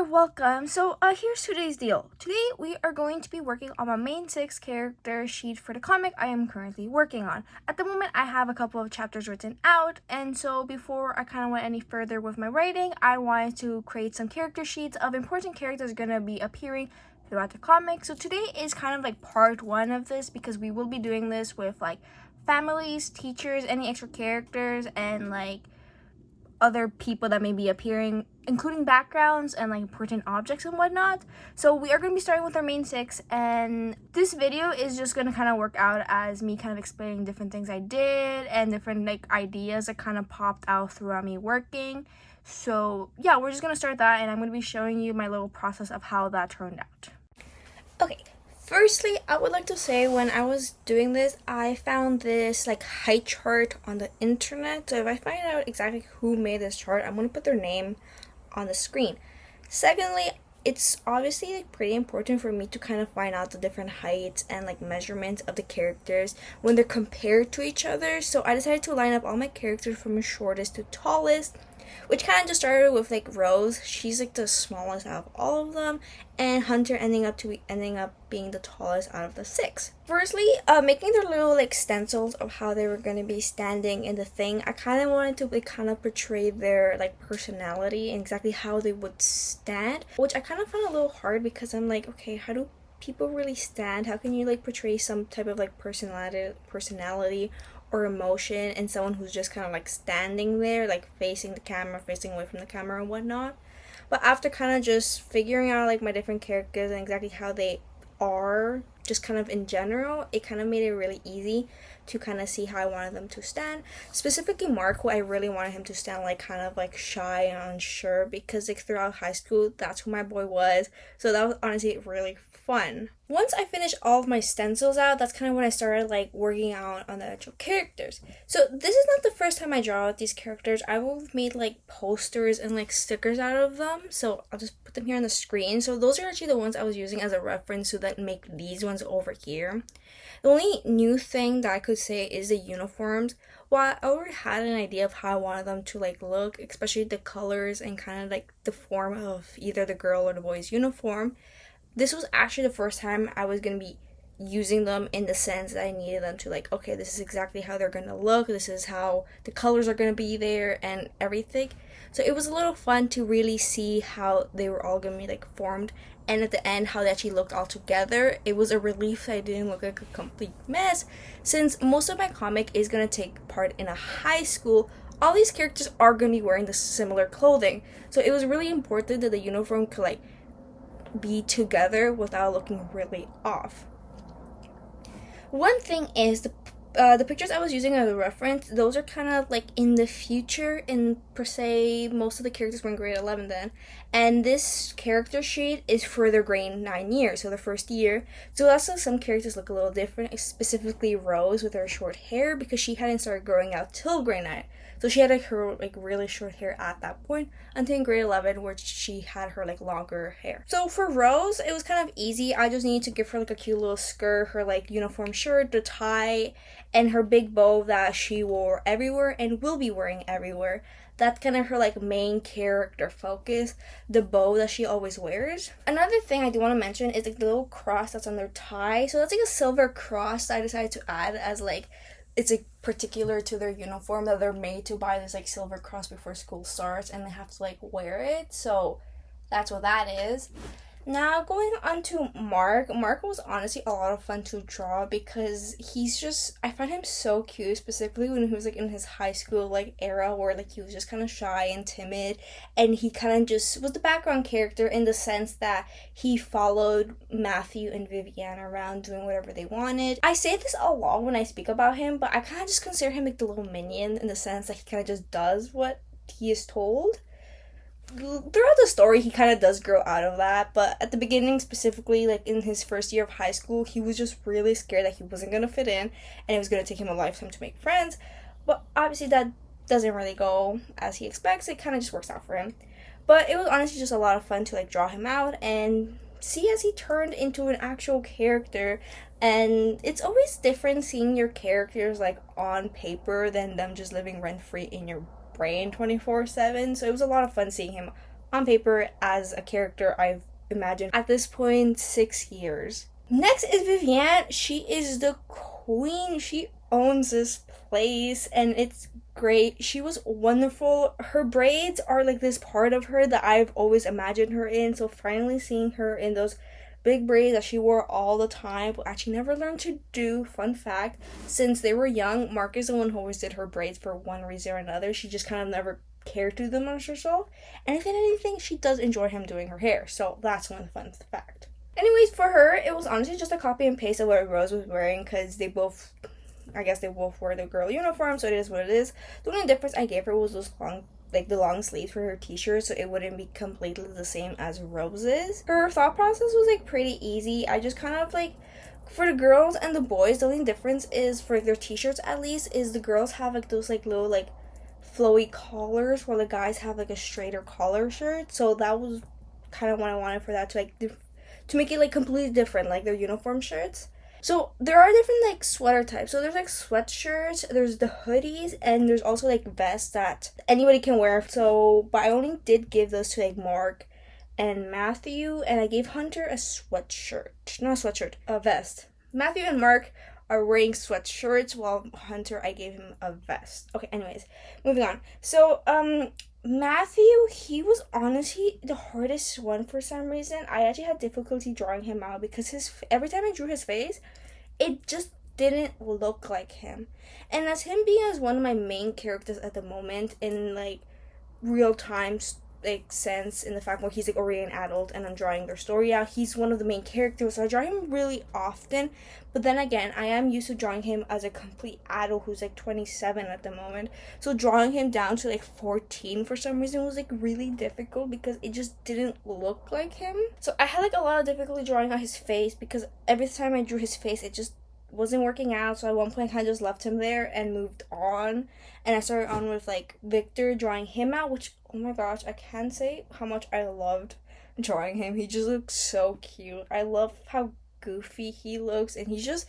there, welcome. So here's today's deal. Today we are going to be working on my main 6 character sheet for the comic I am currently working on. At the moment I have a couple of chapters written out, and so before I kind of went any further with my writing, I wanted to create some character sheets of important characters going to be appearing throughout the comic. So today is kind of like part 1 of this because we will be doing this with like families, teachers, any extra characters, and like other people that may be appearing, including backgrounds and like important objects and whatnot. So we are going to be starting with our main 6, and this video is just going to kind of work out as me kind of explaining different things I did and different like ideas that kind of popped out throughout me working. So yeah, we're just going to start that, and I'm going to be showing you my little process of how that turned out. Okay, firstly, I would like to say when I was doing this, I found this like height chart on the internet. So if I find out exactly who made this chart, I'm going to put their name on the screen. Secondly, it's obviously like pretty important for me to kind of find out the different heights and like measurements of the characters when they're compared to each other. So I decided to line up all my characters from shortest to tallest, which kind of just started with like Rose. She's like the smallest out of all of them, and Hunter ending up being the tallest out of the 6. Firstly, making their little like stencils of how they were going to be standing in the thing, I kind of wanted to like kind of portray their like personality and exactly how they would stand, which I kind of found a little hard because I'm like, okay, how do people really stand? How can you like portray some type of like personality or emotion and someone who's just kind of like standing there, like facing the camera, facing away from the camera and whatnot? But after kind of just figuring out like my different characters and exactly how they are just kind of in general, it kind of made it really easy to kind of see how I wanted them to stand. Specifically Mark, who I really wanted him to stand like kind of like shy and unsure, because like throughout high school that's who my boy was. So that was honestly really fun. Once I finished all of my stencils out, that's kind of when I started like working out on the actual characters. So this is not the first time I draw out these characters. I've made like posters and like stickers out of them, so I'll just put them here on the screen. So those are actually the ones I was using as a reference to then make these ones over here. The only new thing that I could say is the uniforms. Well, I already had an idea of how I wanted them to like look, especially the colors and kind of like the form of either the girl or the boy's uniform. This was actually the first time I was going to be using them in the sense that I needed them to like, okay, this is exactly how they're going to look, this is how the colors are going to be there and everything. So it was a little fun to really see how they were all going to be like formed, and at the end how they actually looked all together. It was a relief that I didn't look like a complete mess, since most of my comic is going to take part in a high school. All these characters are going to be wearing the similar clothing, so it was really important that the uniform could like be together without looking really off. One thing is the pictures I was using as a reference, those are kind of like in the future, and per se most of the characters were in grade 11 then, and this character sheet is for their grade 9 year, so the first year. So that's why some characters look a little different, specifically Rose with her short hair, because she hadn't started growing out till grade 9. So she had like her like really short hair at that point until in grade 11, where she had her like longer hair. So for Rose, it was kind of easy. I just needed to give her like a cute little skirt, her like uniform shirt, the tie, and her big bow that she wore everywhere and will be wearing everywhere. That's kind of her like main character focus, the bow that she always wears. Another thing I do want to mention is like the little cross that's on their tie. So that's like a silver cross that I decided to add as like, it's like particular to their uniform that they're made to buy this like silver cross before school starts, and they have to like wear it. So that's what that is. Now going on to Mark. Mark was honestly a lot of fun to draw because he's just, I find him so cute, specifically when he was like in his high school like era where like he was just kind of shy and timid, and he kind of just was the background character in the sense that he followed Matthew and Vivian around doing whatever they wanted. I say this a lot when I speak about him, but I kind of just consider him like the little minion in the sense that he kind of just does what he is told. Throughout the story he kind of does grow out of that, but at the beginning, specifically like in his first year of high school, he was just really scared that he wasn't going to fit in and it was going to take him a lifetime to make friends. But obviously that doesn't really go as he expects. It kind of just works out for him. But it was honestly just a lot of fun to like draw him out and see as he turned into an actual character. And it's always different seeing your characters like on paper than them just living rent-free in your brain 24/7. So it was a lot of fun seeing him on paper as a character I've imagined at this point 6 years. Next is Vivienne. She is the queen. She owns this place and it's great. She was wonderful. Her braids are like this part of her that I've always imagined her in. So finally seeing her in those big braids that she wore all the time, but actually never learned to do. Fun fact, since they were young, Mark is the one who always did her braids for one reason or another. She just kind of never cared to do them on herself. And if anything, she does enjoy him doing her hair. So that's one fun fact. Anyways, for her, it was honestly just a copy and paste of what Rose was wearing because they both wear the girl uniform, so it is what it is. The only difference I gave her was those the long sleeves for her t-shirt, so it wouldn't be completely the same as Rose's. Her thought process was like pretty easy. I just kind of like, for the girls and the boys, the only difference is for their t-shirts at least, is the girls have like those like little like flowy collars while the guys have like a straighter collar shirt. So that was kind of what I wanted for that, to like to make it like completely different, like their uniform shirts. So there are different like sweater types. So there's like sweatshirts, there's the hoodies, and there's also like vests that anybody can wear. So, but I only did give those to like Mark and Matthew, and I gave Hunter a vest. Matthew and Mark are wearing sweatshirts, while Hunter, I gave him a vest. Okay, anyways, moving on. So, Matthew, he was honestly the hardest one for some reason. I actually had difficulty drawing him out because every time I drew his face, it just didn't look like him. And as him being as one of my main characters at the moment in like real time like sense, in the fact where he's like already an adult and I'm drawing their story out, he's one of the main characters, so I draw him really often. But then again, I am used to drawing him as a complete adult who's like 27 at the moment, so drawing him down to like 14 for some reason was like really difficult because it just didn't look like him. So I had like a lot of difficulty drawing out his face because every time I drew his face it just wasn't working out. So at one point I kind of just left him there and moved on, and I started on with like Victor, drawing him out, which, oh my gosh, I can't say how much I loved drawing him. He just looks so cute. I love how goofy he looks, and he's just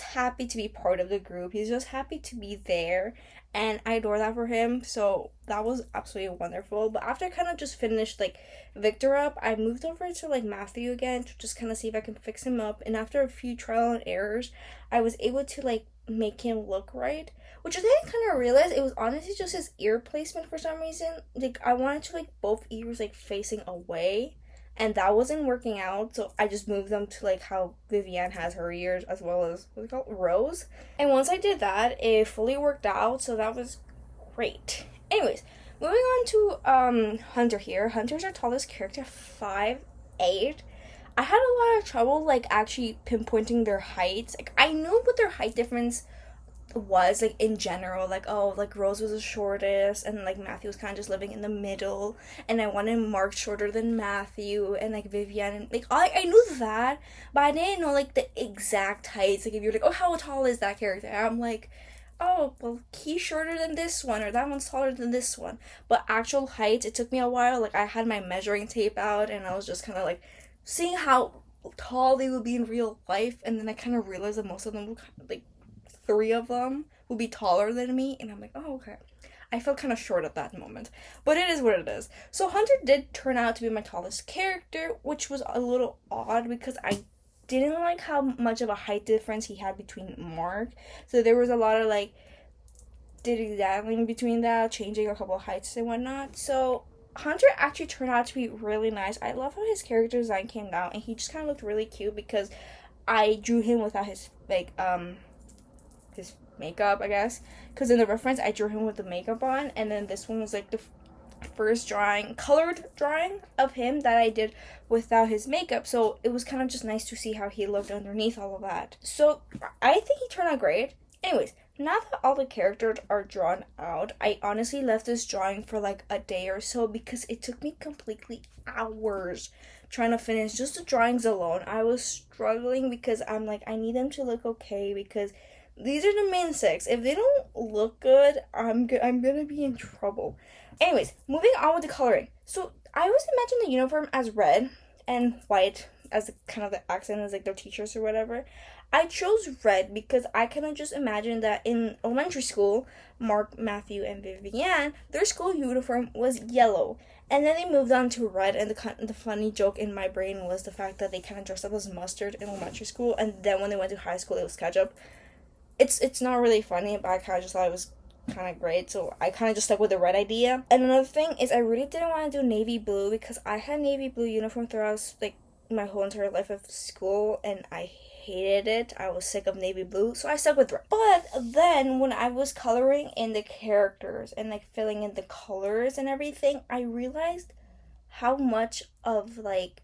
happy to be part of the group. He's just happy to be there, and I adore that for him. So that was absolutely wonderful. But after I kind of just finished like Victor up, I moved over to like Matthew again to just kind of see if I can fix him up, and after a few trial and errors I was able to like make him look right, which I then kind of realized it was honestly just his ear placement for some reason. Like I wanted to like both ears like facing away, and that wasn't working out, so I just moved them to like how Vivienne has her ears, as well as what's it called, Rose. And once I did that, it fully worked out, so that was great. Anyways, moving on to Hunter here. Hunter's our tallest character, 5'8". I had a lot of trouble like actually pinpointing their heights. Like I knew what their height difference was like in general, like, oh, like Rose was the shortest and like Matthew was kind of just living in the middle, and I wanted Mark shorter than Matthew, and like Vivienne, and like I knew that, but I didn't know like the exact heights. Like if you're like, oh, how tall is that character, I'm like, oh, well, he's shorter than this one, or that one's taller than this one. But actual heights, it took me a while. Like I had my measuring tape out and I was just kind of like seeing how tall they would be in real life, and then I kind of realized that most of them would like 3 of them will be taller than me, and I'm like, oh, okay. I felt kind of short at that moment, but it is what it is. So Hunter did turn out to be my tallest character, which was a little odd because I didn't like how much of a height difference he had between Mark. So there was a lot of like dilly-dallying between that, changing a couple of heights and whatnot. So Hunter actually turned out to be really nice. I love how his character design came out, and he just kind of looked really cute because I drew him without his like his makeup, I guess, because in the reference I drew him with the makeup on, and then this one was like the first colored drawing of him that I did without his makeup, so it was kind of just nice to see how he looked underneath all of that. So I think he turned out great. Anyways, now that all the characters are drawn out, I honestly left this drawing for like a day or so because it took me completely hours trying to finish just the drawings alone. I was struggling because I'm like, I need them to look okay because these are the main 6. If they don't look good, I'm gonna be in trouble. Anyways, moving on with the coloring. So I always imagine the uniform as red and white as the, kind of the accent as like their t-shirts or whatever. I chose red because I kind of just imagined that in elementary school, Mark, Matthew, and Vivienne, their school uniform was yellow. And then they moved on to red, and the funny joke in my brain was the fact that they kind of dressed up as mustard in elementary school, and then when they went to high school, it was ketchup. It's not really funny, but I kind of just thought it was kind of great, so I kind of just stuck with the red idea. And another thing is I really didn't want to do navy blue because I had navy blue uniform throughout like my whole entire life of school, and I hated it. I was sick of navy blue, so I stuck with red. But then when I was coloring in the characters and like filling in the colors and everything, I realized how much of like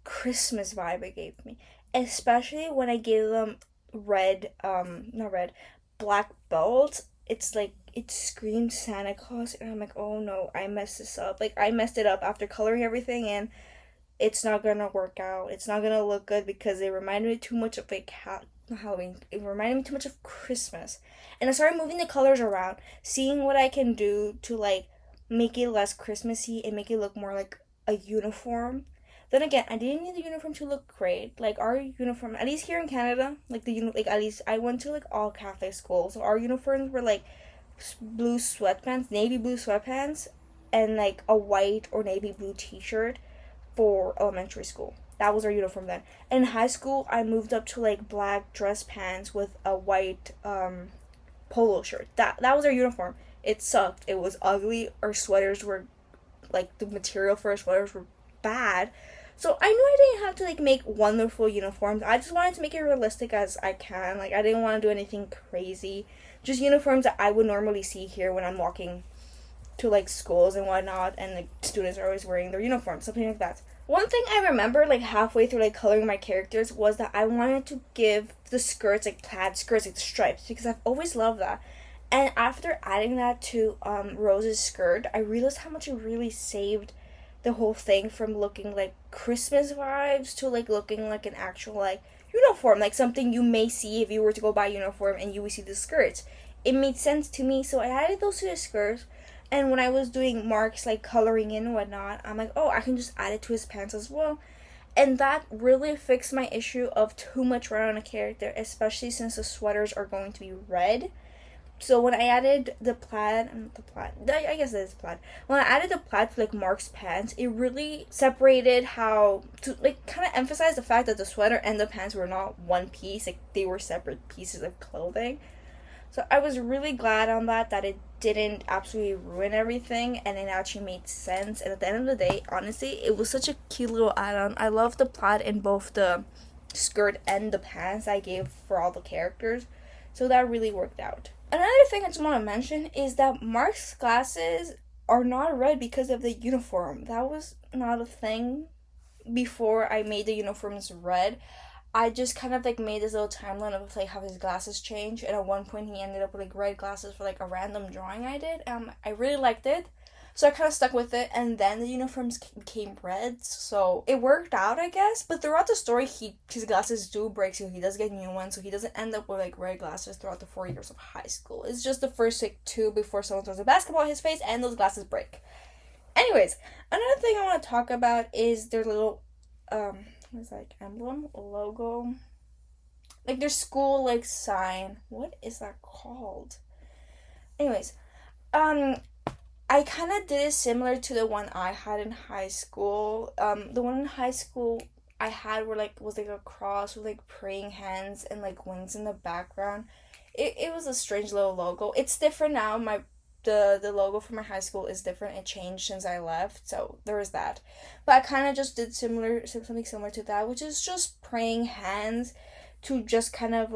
Christmas vibe it gave me, especially when I gave them red, not red, black belts. It's like it screams Santa Claus, and I'm like, oh no, I messed this up. Like I messed it up after coloring everything, and it's not gonna work out. It's not gonna look good because it reminded me too much of like Halloween. It reminded me too much of Christmas, and I started moving the colors around, seeing what I can do to like make it less Christmassy and make it look more like a uniform. Then again, I didn't need the uniform to look great. Like our uniform, at least here in Canada, like like at least I went to like all Catholic schools. So our uniforms were like blue sweatpants, navy blue sweatpants, and like a white or navy blue T-shirt for elementary school. That was our uniform then. And in high school, I moved up to like black dress pants with a white polo shirt. That was our uniform. It sucked. It was ugly. Our sweaters were like the material for our sweaters were bad. So I knew I didn't have to like make wonderful uniforms. I just wanted to make it realistic as I can. Like I didn't want to do anything crazy. Just uniforms that I would normally see here when I'm walking to like schools and whatnot, and like students are always wearing their uniforms, something like that. One thing I remember like halfway through like coloring my characters was that I wanted to give the skirts like plaid skirts, like the stripes, because I've always loved that. And after adding that to Rose's skirt, I realized how much it really saved the whole thing from looking like Christmas vibes to like looking like an actual like uniform, like something you may see if you were to go buy a uniform and you would see the skirts. It made sense to me, so I added those to the skirts. And when I was doing Mark's like coloring in and whatnot, I'm like, oh, I can just add it to his pants as well. And that really fixed my issue of too much red on a character, especially since the sweaters are going to be red. So when I added the plaid, I guess it is plaid. When I added the plaid to like Mark's pants, it really separated how to like kind of emphasize the fact that the sweater and the pants were not one piece, like they were separate pieces of clothing. So I was really glad on that it didn't absolutely ruin everything, and it actually made sense. And at the end of the day, honestly, it was such a cute little add-on. I love the plaid in both the skirt and the pants I gave for all the characters. So that really worked out. Another thing I just want to mention is that Mark's glasses are not red because of the uniform. That was not a thing before I made the uniforms red. I just kind of like made this little timeline of like how his glasses change, and at one point he ended up with like red glasses for like a random drawing I did. I really liked it, so I kind of stuck with it, and then the uniforms became red, so it worked out, I guess. But throughout the story, his glasses do break, so he does get new ones, so he doesn't end up with like red glasses throughout the 4 years of high school. It's just the first like 2 before someone throws a basketball at his face and those glasses break. Anyways, another thing I want to talk about is their little what's that, like emblem, logo, like their school like sign. What is that called? Anyways, I kind of did it similar to the one I had in high school. The one in high school I had was like a cross with like praying hands and like wings in the background. It was a strange little logo. It's different now. The logo for my high school is different. It changed since I left, so there is that. But I kind of just did something similar to that, which is just praying hands to just kind of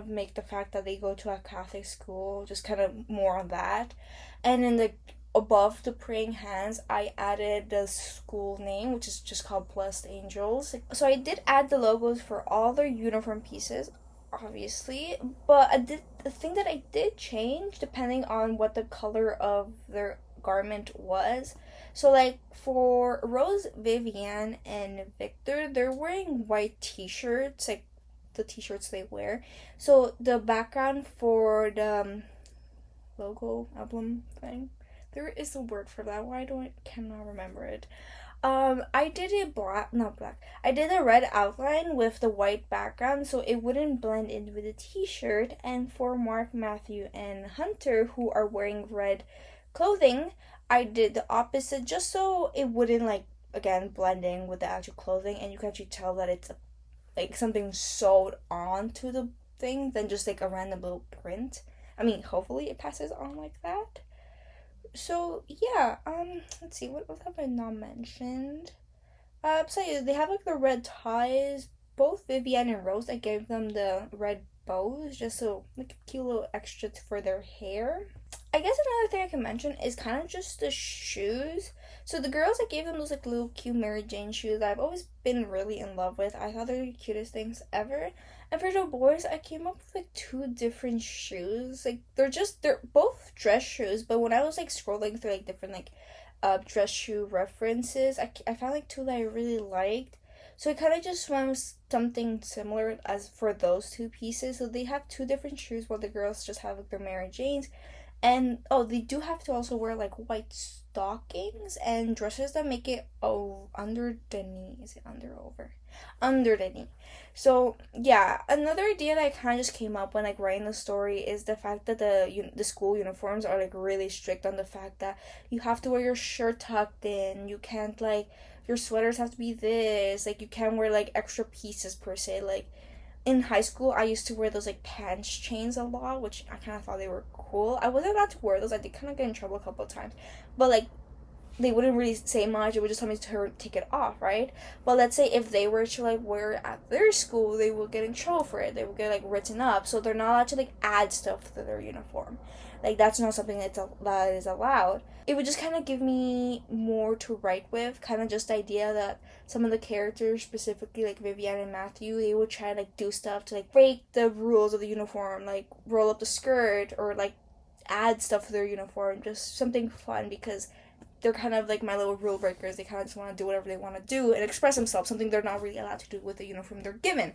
make the fact that they go to a Catholic school just kind of more on that. And in the above the praying hands, I added the school name, which is just called Blessed Angels. So I did add the logos for all their uniform pieces, obviously, but the thing that I did change depending on what the color of their garment was. So like for Rose, Vivian, and Victor, they're wearing white t-shirts, like the t-shirts they wear. So the background for the logo emblem thing, there is a word for that. Why cannot remember it. I did it not black. I did a red outline with the white background so it wouldn't blend in with the t-shirt. And for Mark, Matthew, and Hunter, who are wearing red clothing, I did the opposite just so it wouldn't like again blend in with the actual clothing, and you can actually tell that it's like something sewed onto the thing than just like a random little print. I mean, hopefully it passes on like that. So yeah, let's see, what have I not mentioned? So yeah, they have like the red ties. Both Vivienne and Rose, I gave them the red bows just so like a cute little extra for their hair. I guess another thing I can mention is kind of just the shoes. So the girls, I gave them those like little cute Mary Jane shoes that I've always been really in love with. I thought they're the cutest things ever. And for the boys, I came up with like two different shoes. Like they're both dress shoes, but when I was like scrolling through like different like dress shoe references, I found like two that I really liked. So I kind of just went with something similar as for those two pieces. So they have two different shoes while the girls just have like their Mary Janes. And oh, they do have to also wear like white stockings and dresses that make it under the knee. Is it under or over? Under the knee. So yeah, another idea that I kind of just came up when like writing the story is the fact that the school uniforms are like really strict on the fact that you have to wear your shirt tucked in. You can't like your sweaters have to be this. Like you can't wear like extra pieces per se. Like in high school, I used to wear those like pants chains a lot, which I kind of thought they were cool. I wasn't allowed to wear those. I did kind of get in trouble a couple of times, but like they wouldn't really say much. It would just tell me to take it off, right? But let's say if they were to like wear it at their school, they would get in trouble for it. They would get like written up. So they're not allowed to like add stuff to their uniform. Like that is allowed. It would just kind of give me more to write with. Kind of just the idea that some of the characters, specifically like Vivienne and Matthew, they would try to like do stuff to like break the rules of the uniform, like roll up the skirt or like add stuff to their uniform. Just something fun because they're kind of like my little rule breakers. They kind of just want to do whatever they want to do and express themselves, something they're not really allowed to do with the uniform they're given.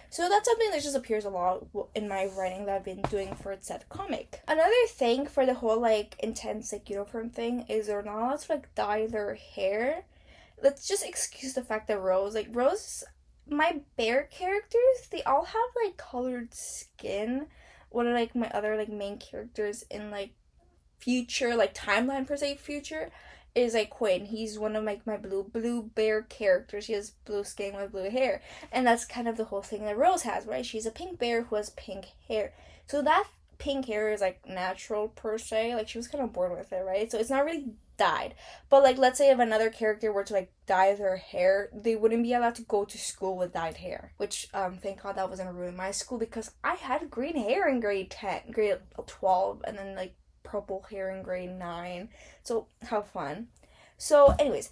So that's something that just appears a lot in my writing that I've been doing for said comic. Another thing for the whole like intense like uniform thing is they're not allowed to like dye their hair. Let's just excuse the fact that Rose, my bear characters, they all have like colored skin. One of like my other like main characters in like future like timeline per se future is like Quinn. He's one of like my blue bear characters. He has blue skin with blue hair. And that's kind of the whole thing that Rose has, right? She's a pink bear who has pink hair. So that pink hair is like natural per se. Like she was kind of born with it, right? So it's not really dyed. But like let's say if another character were to like dye their hair, they wouldn't be allowed to go to school with dyed hair. Which thank God that wasn't ruin my school because I had green hair in grade 12 and then like purple hair in grade 9. So how fun. So anyways,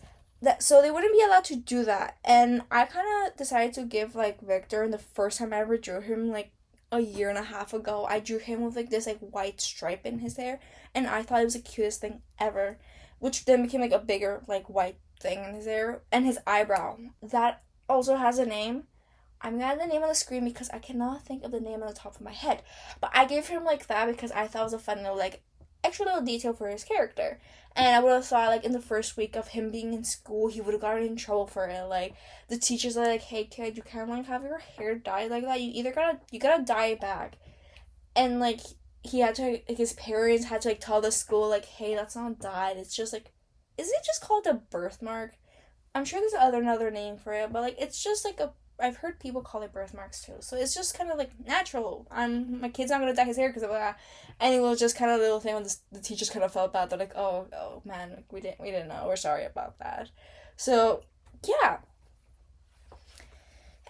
so they wouldn't be allowed to do that. And I kind of decided to give like Victor, and the first time I ever drew him like a year and a half ago, I drew him with like this like white stripe in his hair, and I thought it was the cutest thing ever, which then became like a bigger like white thing in his hair. And his eyebrow, that also has a name. I'm gonna add the name on the screen because I cannot think of the name on the top of my head. But I gave him like that because I thought it was a fun little like extra little detail for his character. And I would have thought like in the first week of him being in school, he would have gotten in trouble for it. Like the teachers are like, "Hey kid, you can't like have your hair dyed like that. You gotta dye it back." And like he had to like his parents had to like tell the school like, "Hey, that's not dyed. It's just like, is it just called a birthmark? I'm sure there's another name for it, but like it's just like a I've heard people call it birthmarks too. So it's just kind of like natural. My kid's not gonna dye his hair because of that." And it was just kind of a little thing when the teachers kind of felt bad. They're like, oh man, like, we didn't know. We're sorry about that. So yeah.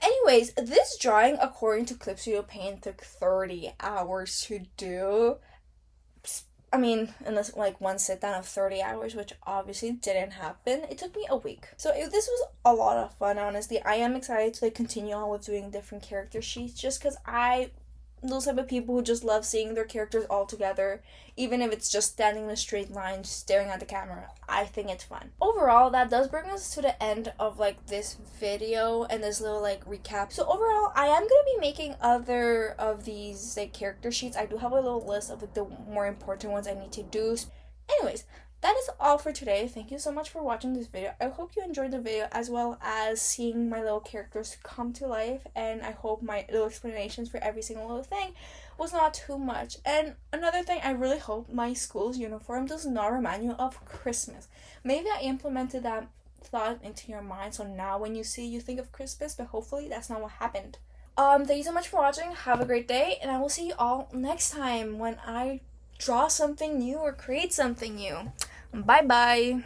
Anyways, this drawing, according to Clip Studio Paint, took 30 hours to do. I mean, unless like one sit down of 30 hours, which obviously didn't happen. It took me a week. So this was a lot of fun, honestly. I am excited to like continue on with doing different character sheets just because those type of people who just love seeing their characters all together, even if it's just standing in a straight line staring at the camera. I think it's fun. Overall, that does bring us to the end of like this video and this little like recap. So overall, I am gonna be making other of these like character sheets. I do have a little list of like the more important ones I need to do. Anyways, that is all for today. Thank you so much for watching this video. I hope you enjoyed the video as well as seeing my little characters come to life, and I hope my little explanations for every single little thing was not too much. And another thing, I really hope my school's uniform does not remind you of Christmas. Maybe I implemented that thought into your mind, so now when you see, you think of Christmas, but hopefully that's not what happened. Thank you so much for watching. Have a great day, and I will see you all next time when I draw something new or create something new. Bye bye.